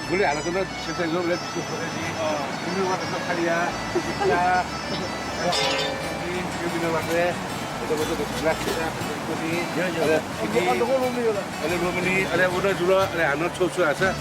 boleh anak tu saya jom lihat ini waktu sekali ya ini bina waktu betul-betul belas kita ini ada 2 menit ada udah juga ada anak cucu asa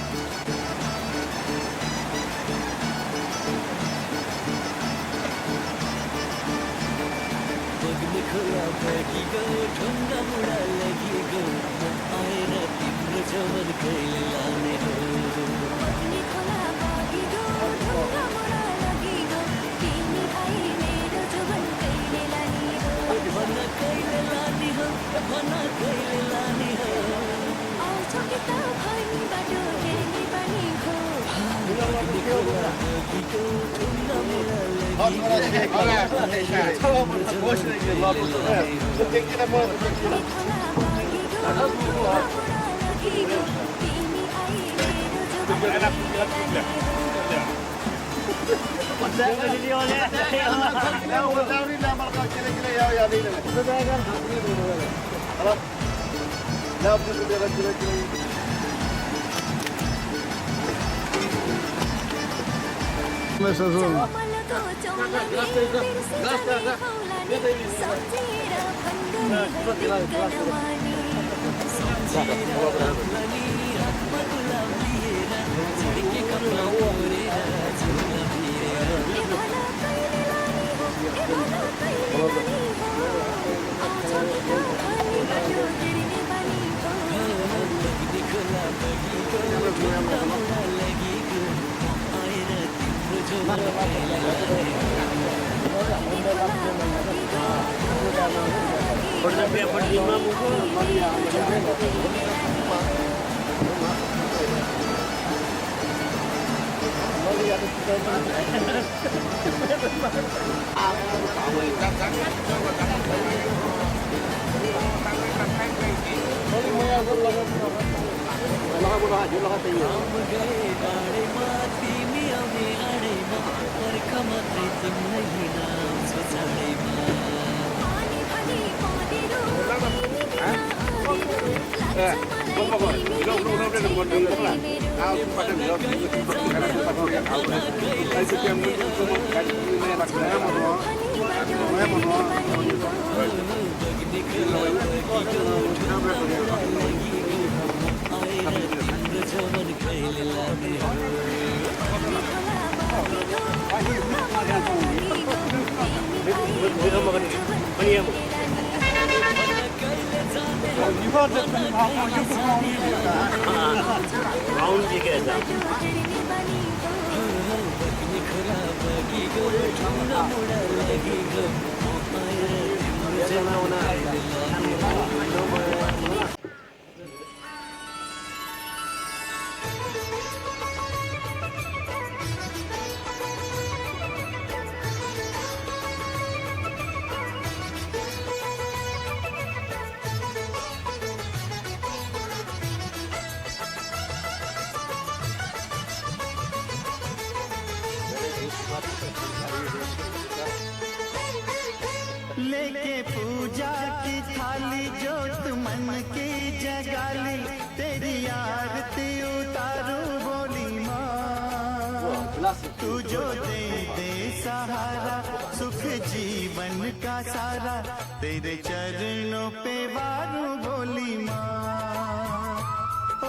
लेके पूजा की थाली जोत मन की जगाली तेरी आरती उतारू बोली माँ तू जो दे दे सहारा सुख जीवन का सारा तेरे चरणों पे वारू बोली माँ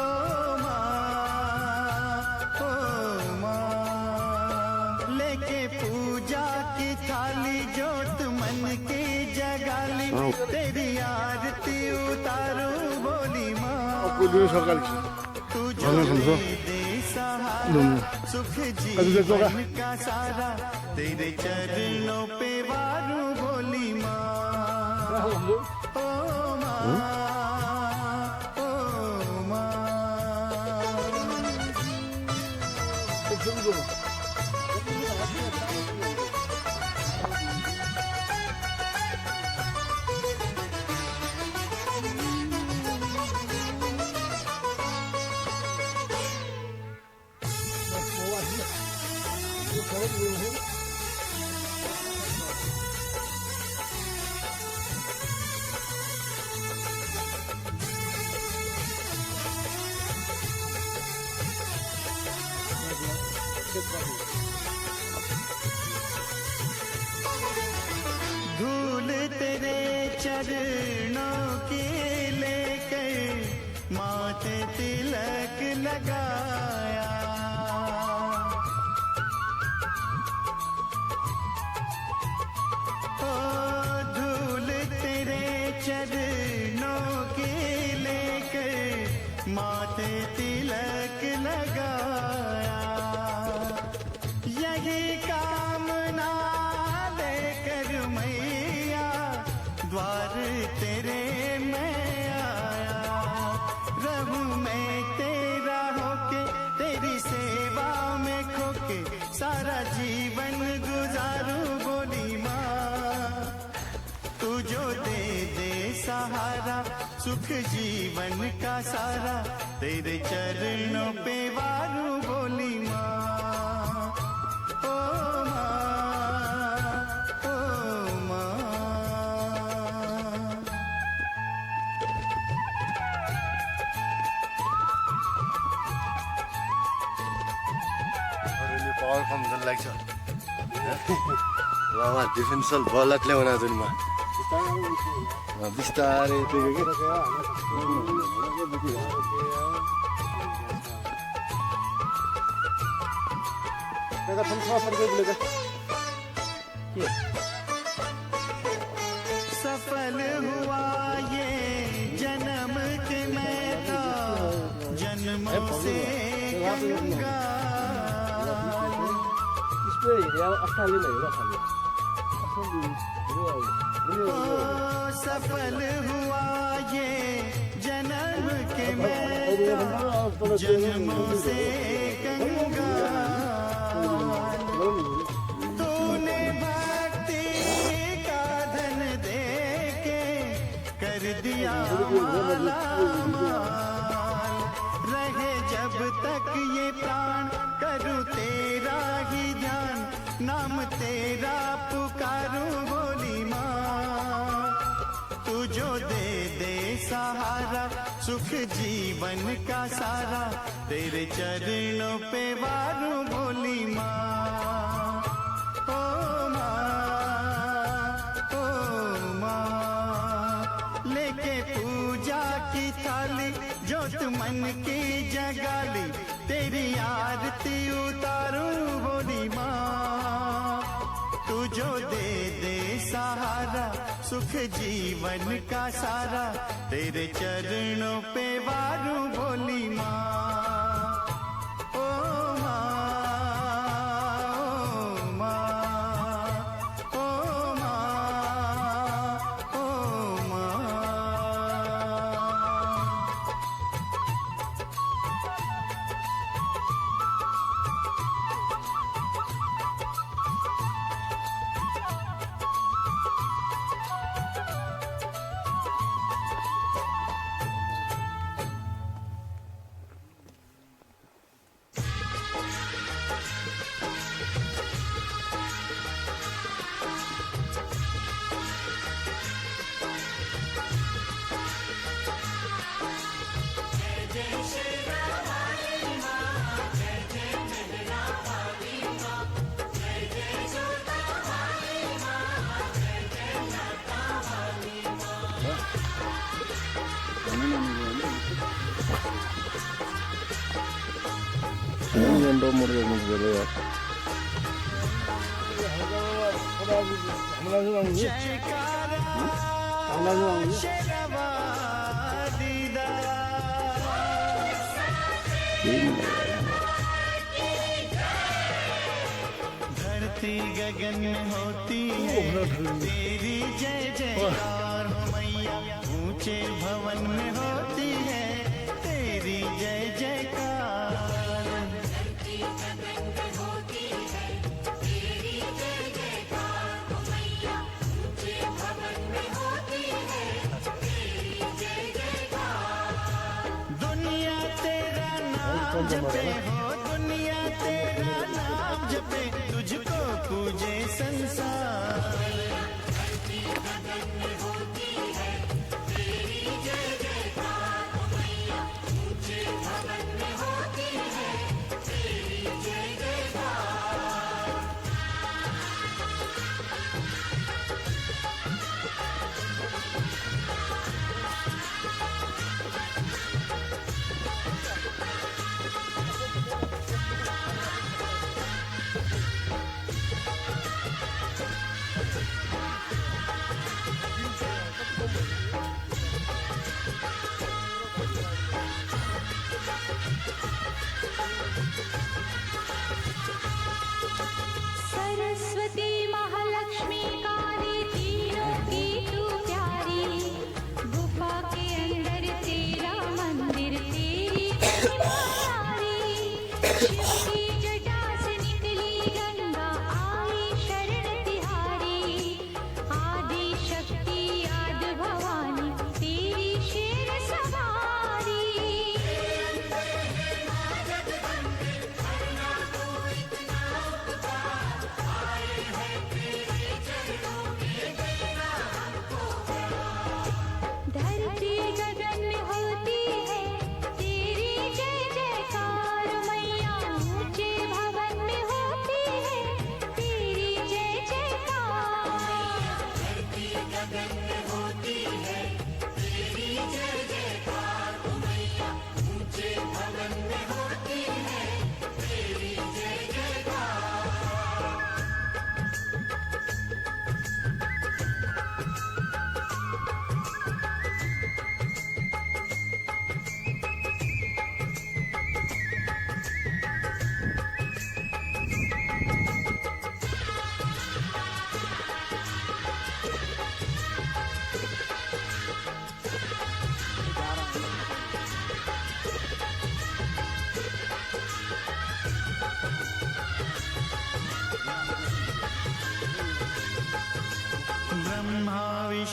ओ माँ लेके पूजा की थाली जोत मन की जगाली तेरी आरती उतारू बोली माँ तू जो दे सहारा सुख जीवन का सारा तेरे चरणों पे वारू बोली माँ ओ माँ ओ माँ चरणों के लेकर माथे तिलक लगाया। ओ धूल तेरे चरणों के लेकर माथे तिलक लगाया। यही कामना लेकर मैया द्वार तेरे मैं आया। रहूं मैं तेरा होके तेरी सेवा में खोके सारा जीवन गुजारूं बोली माँ। तू जो दे दे सहारा सुख जीवन का सारा तेरे चरणों पे वारूं बोली माँ। ओ माँ, ओ माँ। पावर कम जन लाग्छ उहाँ डिफेन्सल बलक ल्याउन जुनमा बिस्तारै त्यो सफल हुआ ये जन्म के मैं तो जन्मों से गंगा। सफल हुआ ये जन्म के मैं तो जन्मों से गंगा। तूने भक्ति का धन दे के कर दिया माला माल। रहे जब तक ये प्राण करूं तेरा ही ध्यान नाम तेरा पुकारूं बोली माँ। तू जो दे दे सहारा सुख जीवन का सारा तेरे चरणों पे वारूं बोली माँ। ओ माँ, ओ माँ। लेके पूजा की थाली जोत मन की जगाली तेरी आरती उतारूं बोली माँ। तू जो दे दे सहारा सुख जीवन का सारा तेरे चरणों पे वारूं बोली माँ। ओ माँ, ओ माँ, ओ माँ, ओ माँ। धरती गगन में होती है तेरी जय जयकार हो मैया। ऊंचे भवन में होती है तेरी जय जयकार। धरती गगन में होती है तेरी जय जयकार हो मैया। ऊंचे भवन में होती है तेरी जय जयकार। दुनिया तेरा नाम जपे हो दुनिया तेरा नाम जपे तुझको पूजे संसार। धरती गगन में होती है तेरी जय जयकार हो मैया। ऊंचे भवन में होती है तेरी जय जयकार।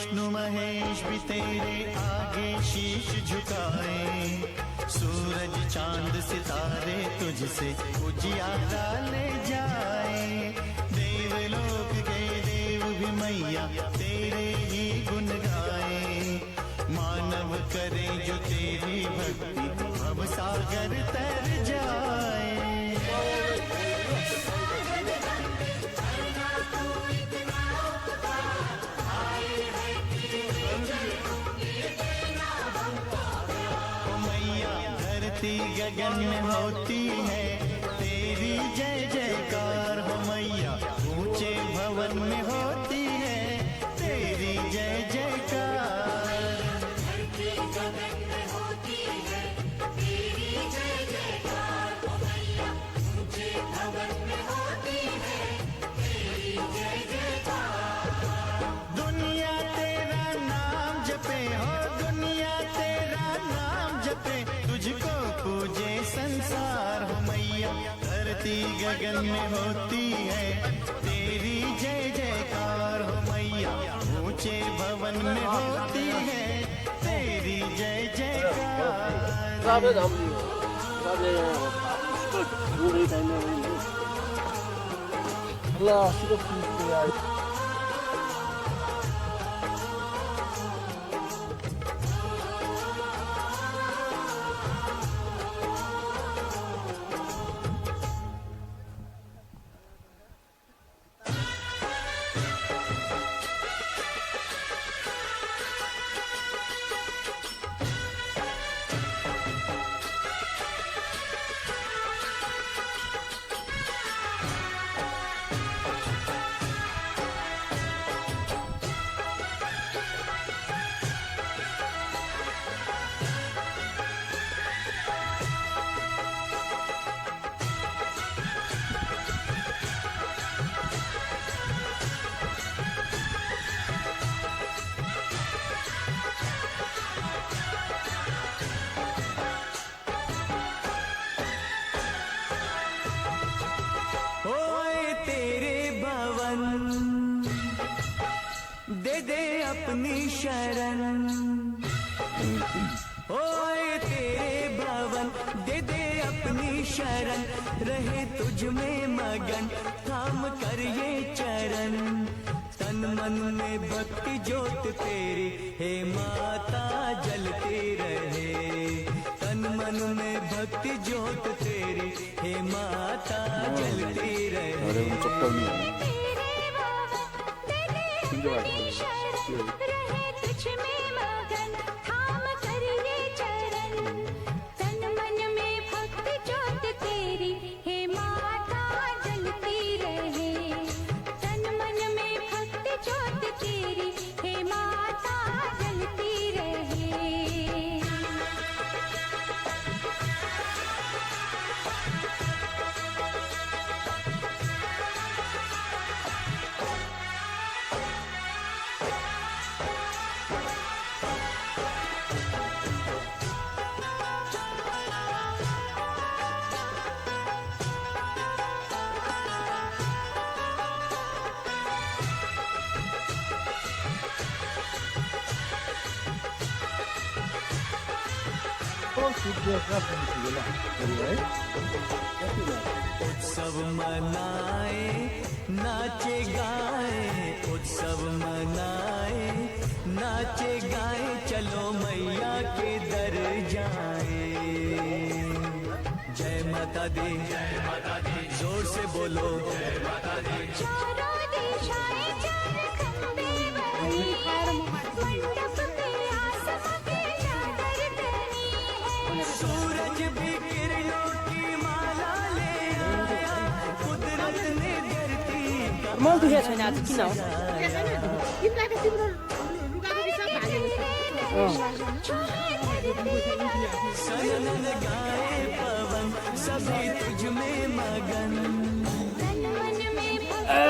विष्णु महेश भी तेरे आगे शीश झुकाए, सूरज चांद सितारे तुझसे उजियारा ले जाए। देवलोक के देव भी मैया तेरे ही गुण गाए, मानव करे जो तेरी भक्ति भव सागर तर जाए। गगन में होती है तेरी जय जयकार हो मैया, ऊंचे भवन में होती है तेरी जय जयकार। धरती गगन में होती है तेरी जय जयकार हो मैया, ऊंचे भवन में होती है तेरी जय जयकार। दुनिया तेरा नाम जपे हो, दुनिया तेरा नाम जपे, तुझको पूजे संसार हो मैया। धरती गगन में होती है तेरी जय जयकार हो मैया, ऊंचे भवन में होती है तेरी जय जयकार। दे दे अपनी शरण, ओए तेरे भवन दे दे अपनी शरण, रहे तुझ में मगन थाम कर ये चरण। तन मन में भक्ति ज्योत तेरी हे माता जलती रहे, तन मन में भक्ति ज्योत तेरी हे माता जलती रहे। रहे तुझ में मगन थाम कर ये चरण, तन मन में भक्ति ज्योत तेरी हे माता जलती रहे, तन मन में भक्ति ज्योत तेरी हे माता जलती रहे। उत्सव मनाए नाचे गाए, उत्सव मनाए नाचे गाए, चलो मैया के दर जाए। जय माता दी, जय माता दी, जोर से बोलो जय माता दी। चारों दिशाएं चार खंबे बनी है, मंडप पे आसमां पे चादर तनी है। सूरज भी किरणों की माला ले आया, कुदरत ने धरती का मल दुखेको छैन आज किन हो? सनन गाए पवन सभी तुझ में मगन, तन मन में भक्ति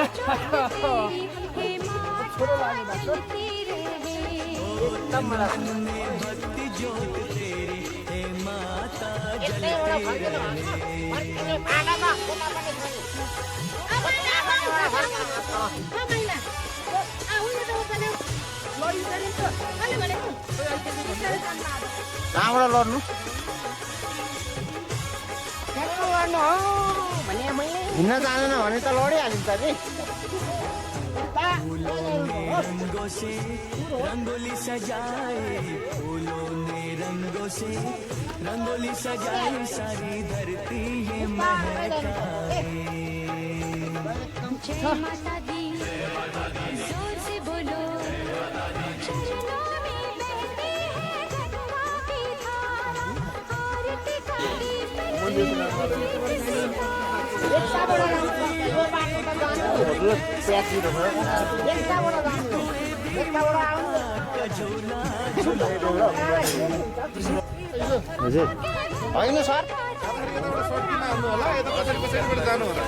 हे माता जलती रहे, तन मन में भक्ति ज्योत तेरी हे माता जलती रहे। कहाँबाट लड्नु हिँड्न जानेन भने त लडिहालिन्छ नि रंगों से रंगोली सजाए फूलों ने रंगों से रंगोली सजाए सारी धरती ये महकाए जय माता दी जोर से बोलो चरणों में बहती है गंगा की धारा आरती करती हजुर होइन सर होला यता कसरी कसरीबाट जानु होला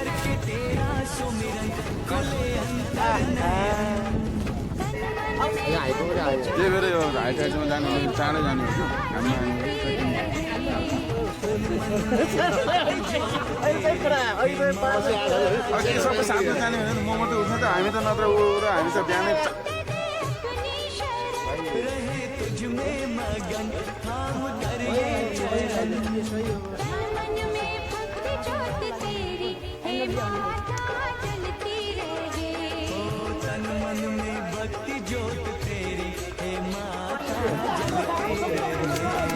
त्यही भएर यो हाई साइडमा जानु चाँडै जाने हो हामी सबै साथमा जाने भने म मात्रै उठ्ने त हामी त नत्र ऊ र हामी त बिहानै रहे तुझ में मगन थाम कर ये चरण मन में भक्ति ज्योत तेरी हे माता जलती रहे तन मन में भक्ति ज्योत तेरी हे माता जलती रहे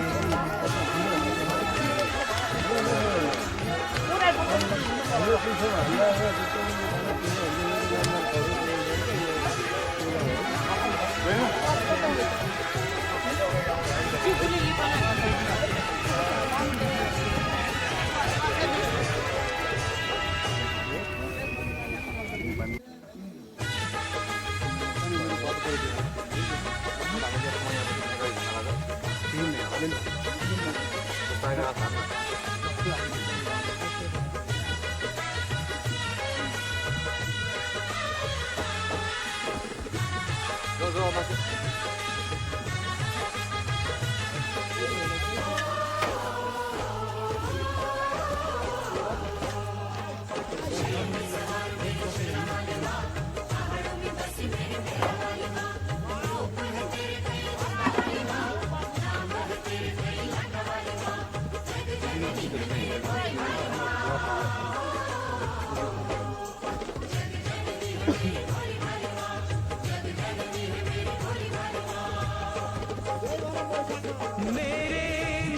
मेरे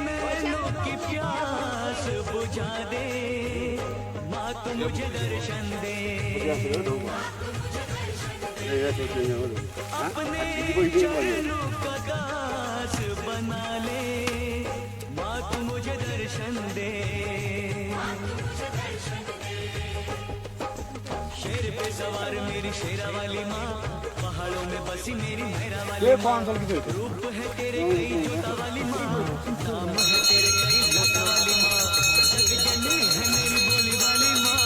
नैनों की प्यास बुझा दे माँ तू मुझे दर्शन दे अपने चरणों का दास बना ले माँ तू मुझे दर्शन दे शेर पे सवार मेरी शेरा वाली माँ पहाड़ों में बसी मेरी मेरा वाली माँ रूप है तेरे कई जोता वाली माँ नाम है तेरे कई जोता वाली माँ जग जननी है मेरी बोली वाली माँ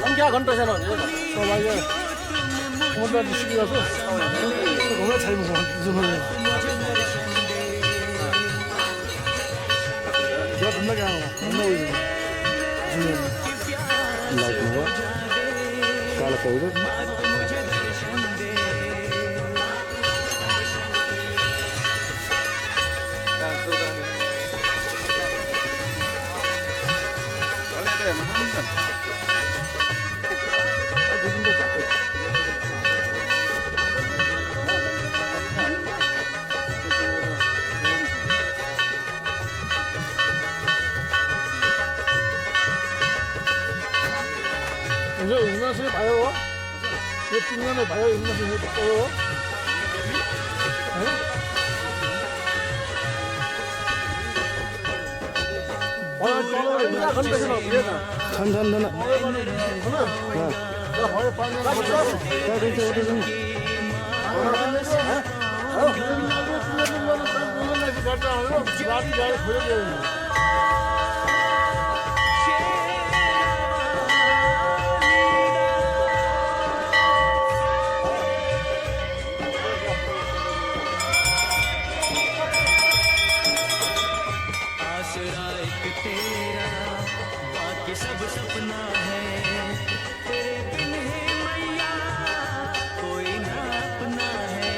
हम क्या घंटा से 뭔가 시기 가서 너무 잘 먹어. 무슨 말이야? 내가 겁나게 하는 거. 겁나 보이네. लाइट में काला पाउडर 이제 입맛을 봐요. 몇 분간에 봐요. 입맛을 봐요. ठंडा आसरा एक तेरा बाकी सब सपना है तेरे बिन है मैया कोई ना अपना है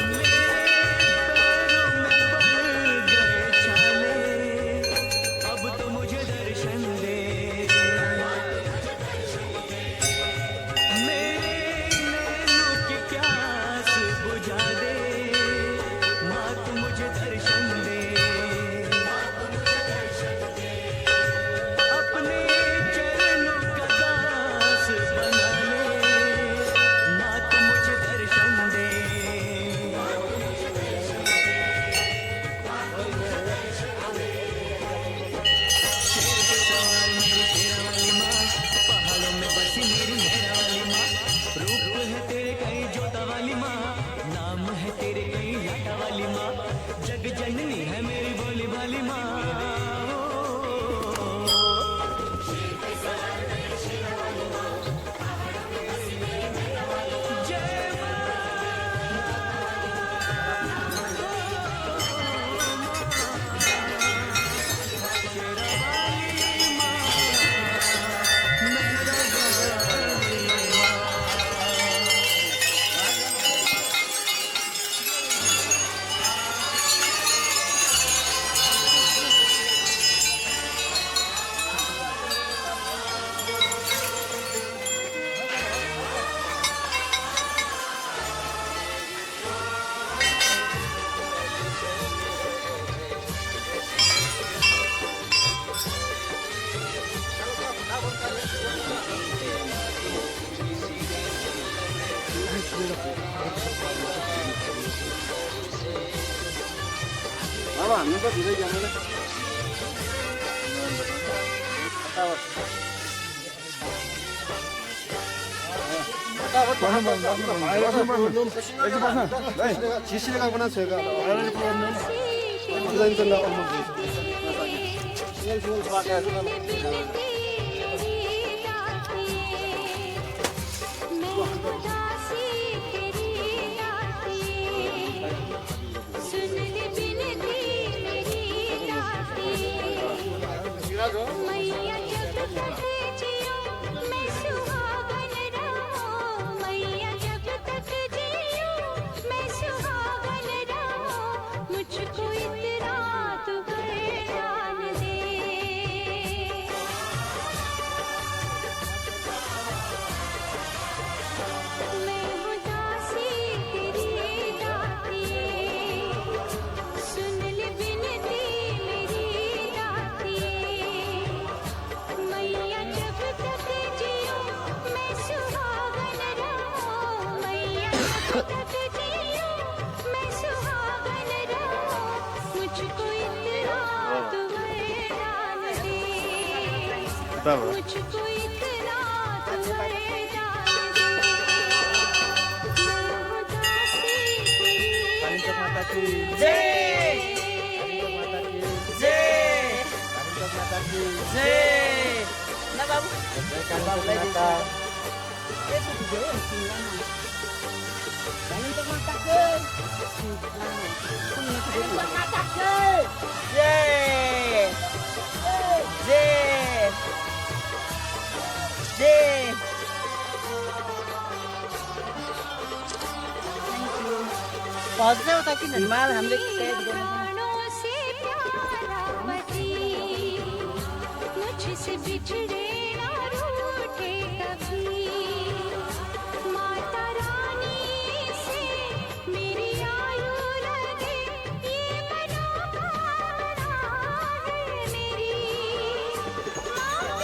मेरे पैरों में पड़ गए छाले अब तो मुझे दर्शन दे मेरे नैनों की प्यास बुझा दे माँ तू मुझे दर्शन दे अपने चरणों का दास बना ले माँ तू मुझे दर्शन दे शेर पे सवार मेरी शेरा वाली माँ पहाड़ों में बसी मेरी मेहरा वाली माँ रूप है तेरे कहीं जोता वाली माँ नाम है तेरे कहीं लाटा वाली माँ जग जननी है मेरी भोली भाली माँ जय बाबा हामी त भिदै जाने 지시를 가거나 제가 말을 부르면 디자인 된다 मैया जब तक जियो मैं सुहागन रहूं मैया जब तक जियो मैं सुहागन रहूं मुझको इतना तू वरदान दे मैं हूँ दासी तेरी दाती सुन ले बिनती मेरी दाती मैया जब तक जियो मैं सुहागन रहूं मैया जब तक जियो मैं सुहागन रहूं मुझको इतना तू वरदान दे मुझको इतना तू वरदान दे की जय माता की जय माता की जय ना बाबू माता जय जय जय पहुंच जाओ ताकि निर्माण हमले प्राणों से प्यारा पति मुझसे बिछड़े ना रूठे कभी माता रानी से मेरी आयु लगे ये मनोकामना है मेरी माँ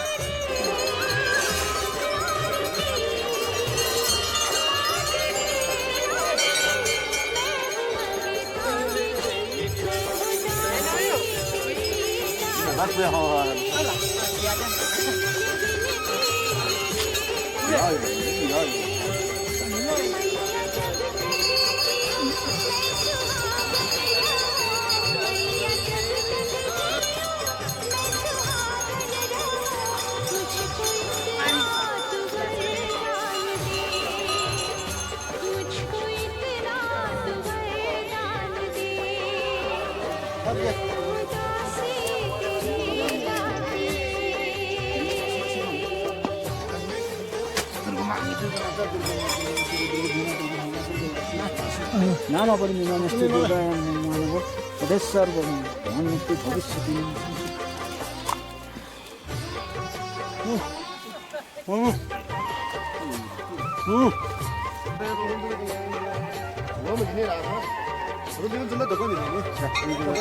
बस में हो मुझको इतना तू वरदान दे उदासी तेरी गाती नाम परिमिति दुर्गायां सर्वं मन्मुक्ति भविष्यति 너무 힘내라서 그러면 좀 더 걸리네. 자, 이거.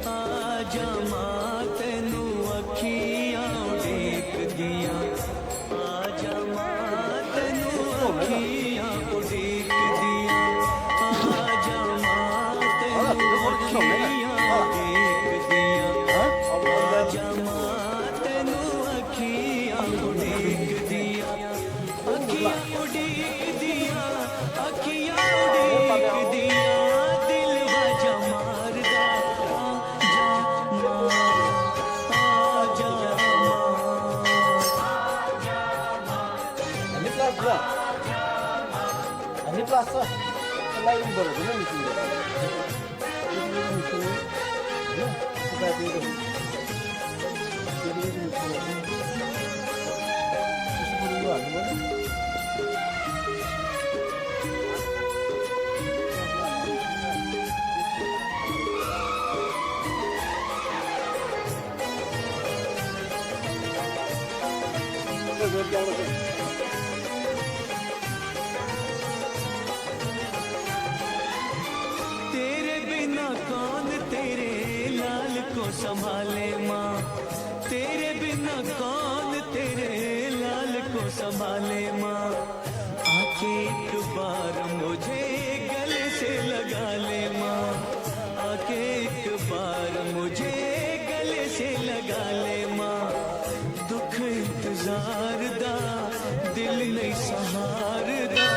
आजा मां तेनू अखियां उड़ीक दियां आजा 왔어. 라이브 버려도 미친다. तेरे बिना कौन तेरे लाल को संभाले माँ, तेरे बिना कौन तेरे लाल को संभाले माँ। आके एक बार मुझे गले से लगा ले माँ, आके एक बार मुझे गले से लगा ले माँ। दुख इंतजार दा दिल नहीं सहार दा,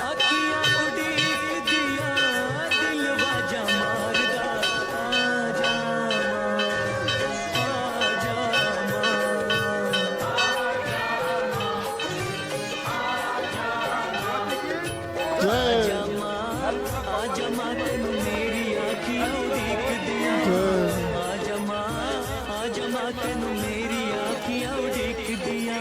अखियां उड़ीक दिया दिल बाजा मार दा। आजा माँ तेनू मेरी आखियां उड़ीक दिया। आजा माँ तेनू मेरी आखियां उड़ीक दिया।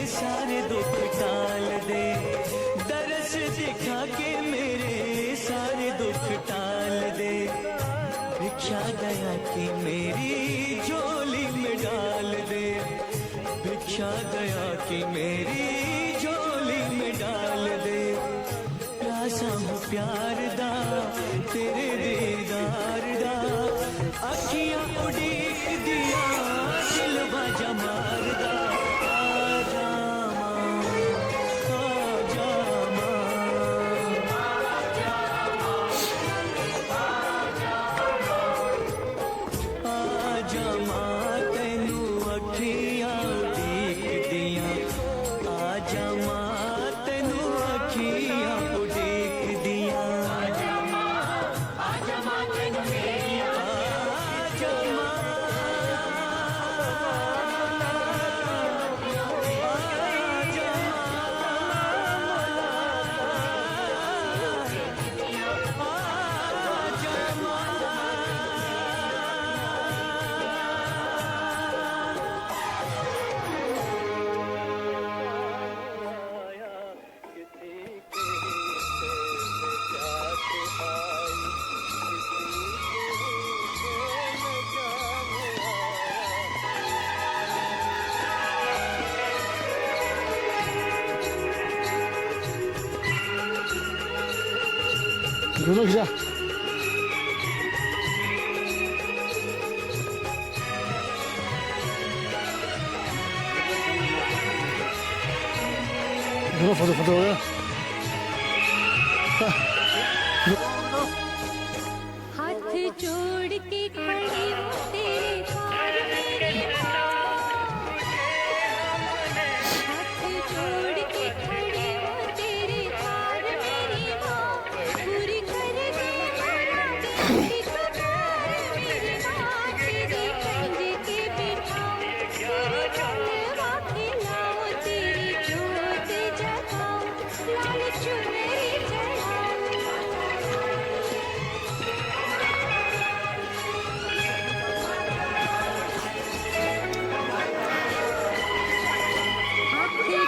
सारे दुख टाल दे, दरस दिखा के मेरे सारे दुख टाल दे। भिक्षा दया की मेरी झोली में डाल दे, भिक्षा दया की मेरी झोली में डाल दे। प्यासा हूँ प्यार दा तेरे दीदार दा, अखियां उड़ीक दिया दिल बाजा मार दा। 윤호 기자. 윤호 foto야. हाथ जोड़ के खड़ी हूँ तेरे द्वार मेरी माँ। हाथ जोड़ के खड़ी हूँ तेरे द्वार मेरी माँ। पूरी कर दे मेरा एक बार मेरी माँ। तेरे कंधे के बिठाऊं तेरे चलवा खिलाऊं, तेरी जोत जगाऊं लाल चुनरी चढ़ाऊं।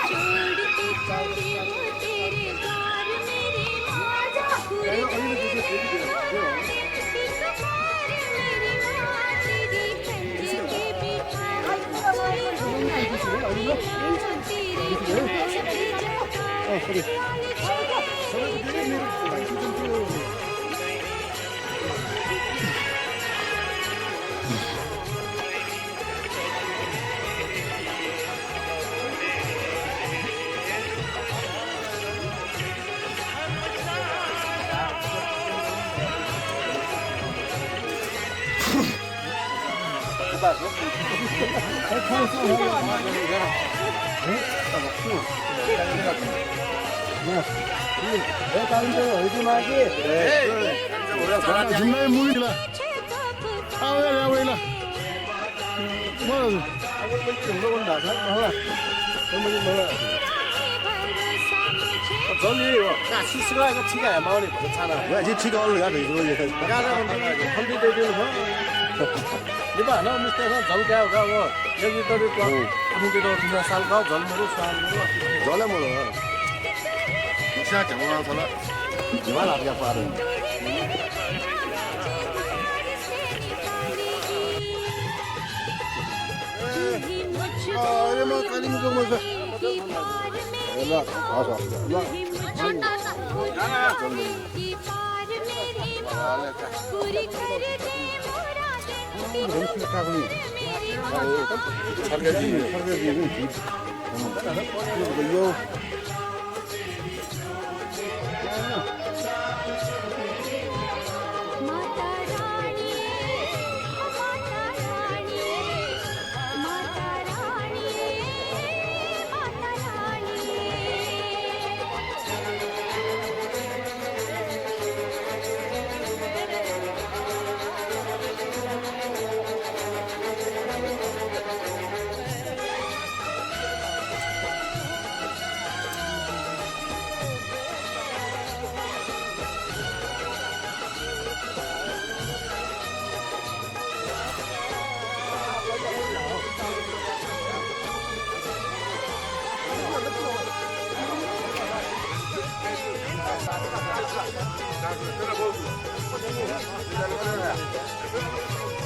जोड़ के खड़ी हूँ तेरे द्वार मेरी माँ। पूरी कर दे एक बार मेरी माँ। तेरे कंधे के बिठाऊं तेरे चलवा खिलाऊं, तेरी जोत 내 가운데 어디 마지? 정말 무이라. 아왜라 왜라. 뭐 이거 나서 뭐라? 뭐라? 저기 야 시스가 이거 치가 마을이 괜찮아. 왜 지 치가 올라가 돼 이거 이거. 야라 근데 컴퓨터들 뭐. 이봐 너 미스터 전 가고 가고 여기 또 아무데도 그냥 살고 전무로 살고. 전에 뭐라. 시작 정말 살아. 이만 앞에 빠른. अरे मैं कल मुझे मजा 일로 와서 일로 पूरी कर दे माता रानी माता रानी माता रानी माता रानी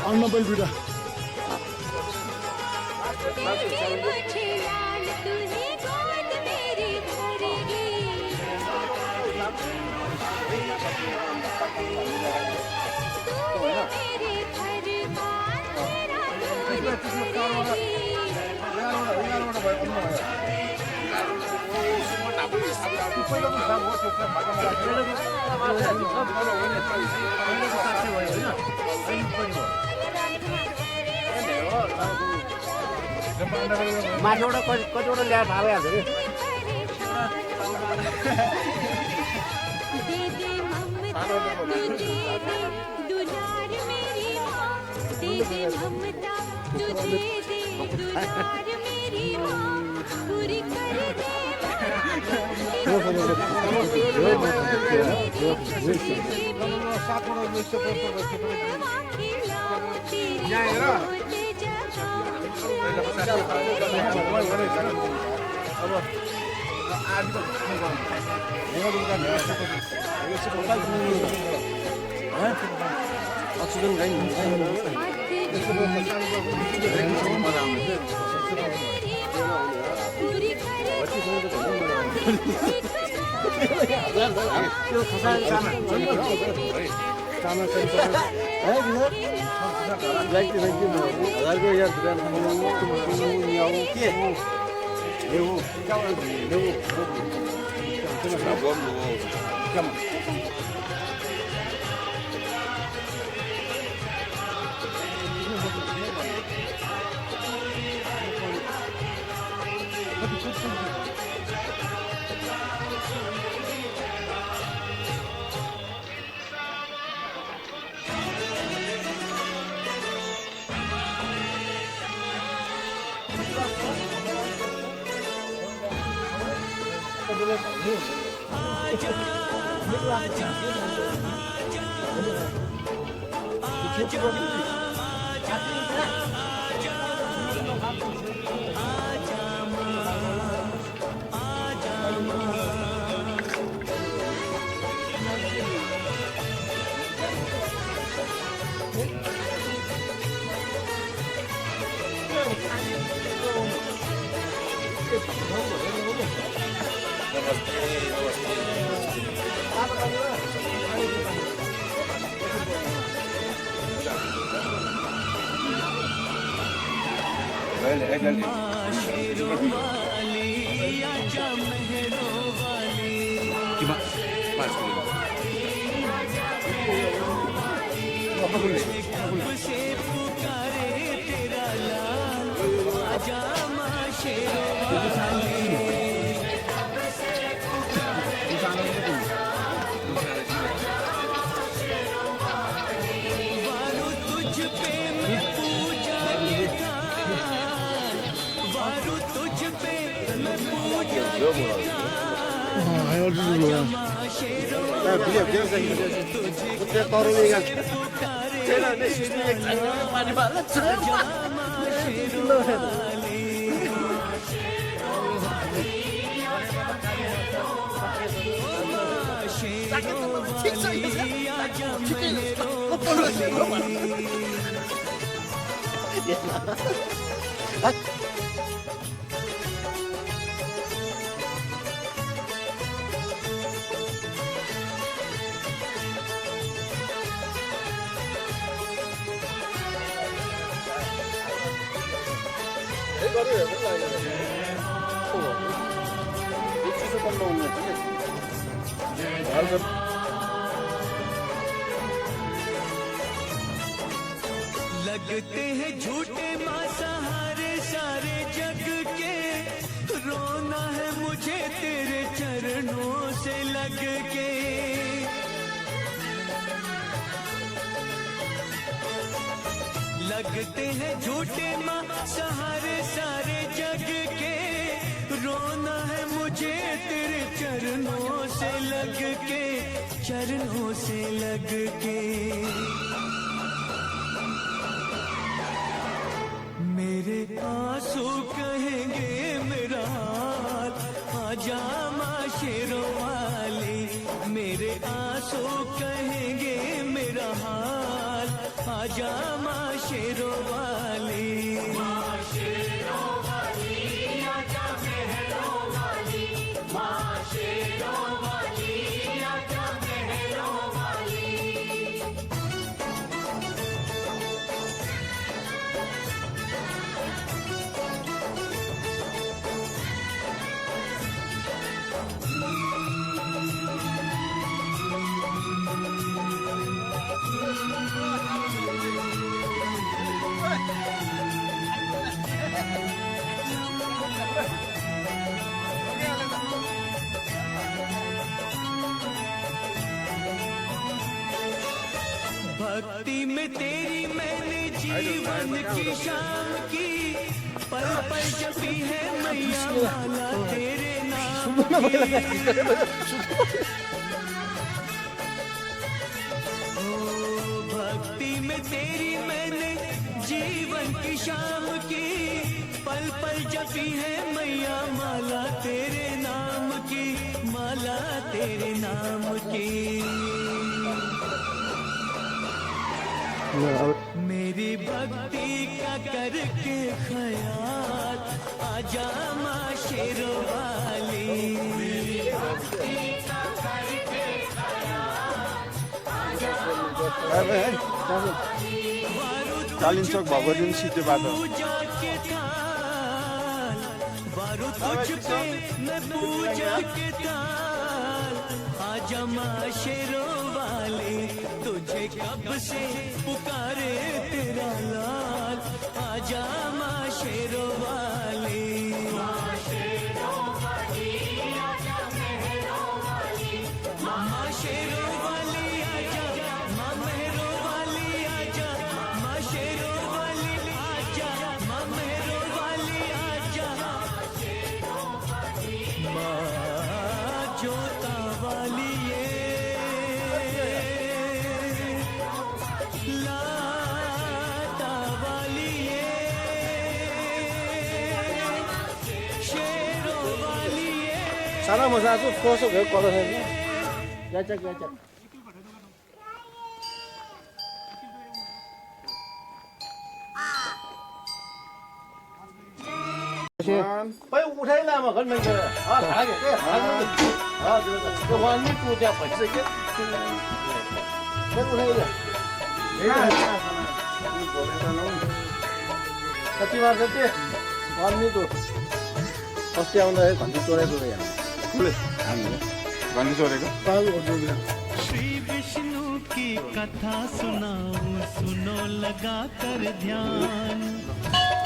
अन्ना बलबीरा मुझे लाल तूने गोद मेरी भरेगी तू मेरे फरमान मेरा दूध माथिबाट कतिवटा ल्याएर थालिहाल्छ कि दे दे ममता तुझे दे दुलार मेरी माँ दे दे ममता तुझे दे दुलार मेरी माँ पूरी कर दे ऑक्सीजन नमस्ते लगते हैं झूठे माँ सहारे सारे जग के, रोना है मुझे तेरे चरणों से लग के। लगते हैं झूठे माँ सहारे सारे जग के, रोना है मुझे तेरे चरणों से लग के, चरणों से लग के। मेरे आंसू कहेंगे मेरा हाल, आजा माँ शेरों वाली। मेरे आंसू कहेंगे मेरा हाल, आजा माँ शेरों वाली। माँ शेरों वाली आजा मेहरों वाली, माँ शेरों वाली आजा मेहरों वाली। भक्ति में तेरी मैंने जीवन की शाम की, पल पल जपी है मैया माला तेरे नाम की। ओ भक्ति में तेरी मैंने जीवन की शाम की, पल पल जपी है मैया माला तेरे नाम की, माला तेरे नाम की। मेरी भक्ति का करके ख्याल, आजा माँ शेरों वाली। मेरी भक्ति का करके ख्याल, आजा माँ शेरों वाली। कालिम्पोङ भएको दिन सिटोबाट पूजा के थाल, वारू तुझ पे मैं पूजा के थाल, आजा माँ शेरों वाली। तुझे कब से पुकारे तेरा लाल, आजा माँ शेरों वाली। माँ शेरों वाली आजा मेहरों वाली, माँ शेरों वाली आजा, माँ मेहरों वाली आजा, माँ शेरों वाली आजा, माँ मेहरों वाली आजा। माँ जोता वाली लाता वाली शेरों वाली सारा मजा चाहिँ कसो भयो कलर छैन गाचा गाचा उठाइला म घर मान्छे हागे के हागे त्यो वानी टु त्यहाँ भइसक्यो उठाइला कति मार्छ त्यो वानी टु अस्ति आउँदाखेरि घन्टी चोरेको यहाँ घन्टी चोरेको श्री विष्णु की कथा सुनाऊं सुनो लगा कर ध्यान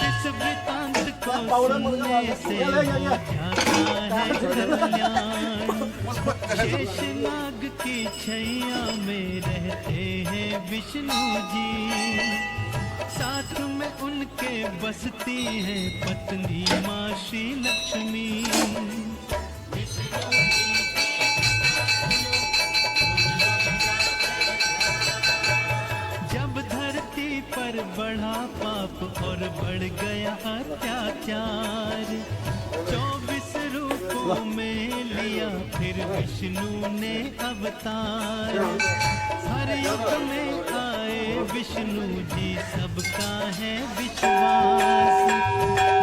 इस वृतांत को सुनने से जाता है कल्याण शेषनाग की छैया में रहते हैं विष्णु जी साथ में उनके बसती है पत्नी माँ श्री लक्ष्मी पर बढ़ा पाप और बढ़ गया अत्याचार 24 रूपों में लिया फिर विष्णु ने अवतार हर युग में आए विष्णु जी सबका है विश्वास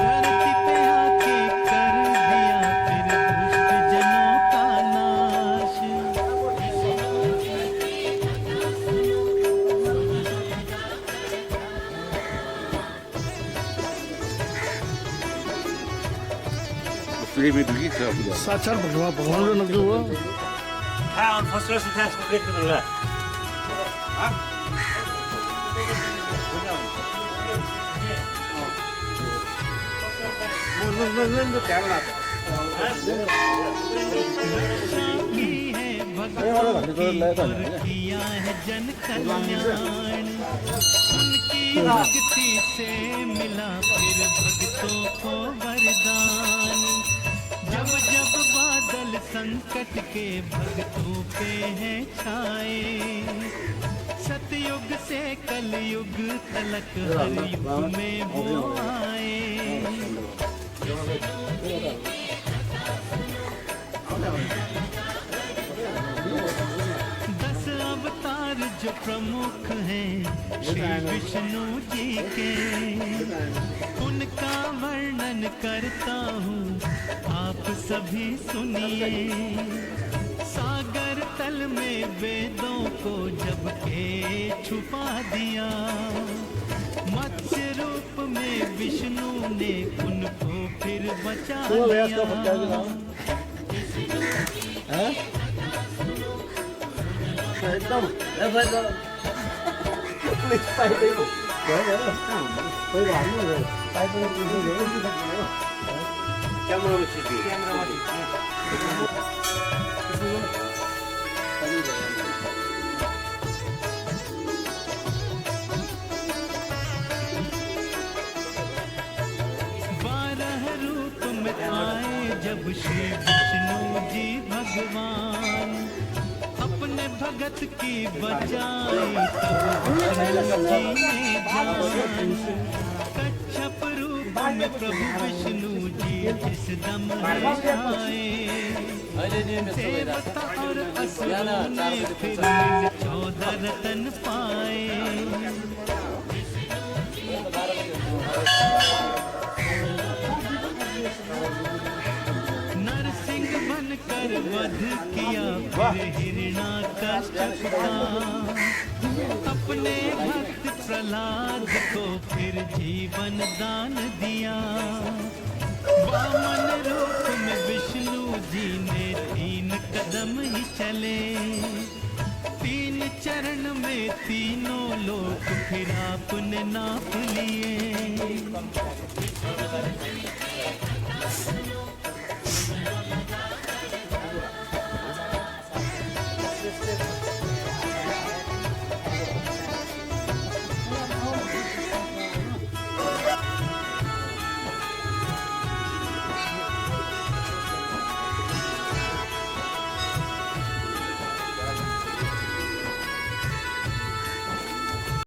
धरती पे आके कर दिया फिर दुष्ट जनों का नाश प्रेमी दुखी छ पूजा साक्षात भगवान र नक्नु हो फर्स्ट क्लास उठा सकेको होला किया है जन कल्याण उनकी भक्ति से मिला फिर भक्तों को वरदान जब जब बादल संकट के भक्तों पे हैं छाए सतयुग से कलयुग तलक हर युग में वो आए अवतार जो प्रमुख हैं श्री विष्णु जी के उनका वर्णन करता हूँ आप सभी सुनिए सागर तल में वेदों को जब के छुपा दिया मत्स्य रूप में विष्णु ने उनको फिर बचा लिया एकदम पुलिस पाइदिएको पहिला हाल्नु क्यामेरामा खिच्नु जब श्री विष्णु जी भगवान अपने भगत की बचाई तब विष्णु जी ने जान कच्छप रूप में प्रभु विष्णु जी जिस दम आए देवता और असुरों ने फिर 14 रतन पाए नरसिंह बनकर वध किया फिर हिरण्याकश्यप का अपने भक्त प्रहलाद को फिर जीवन दान दिया वामन रूप में विष्णु जी ने 3 कदम ही चले 3 चरण में तीनों लोक फिर आपने नाप लिए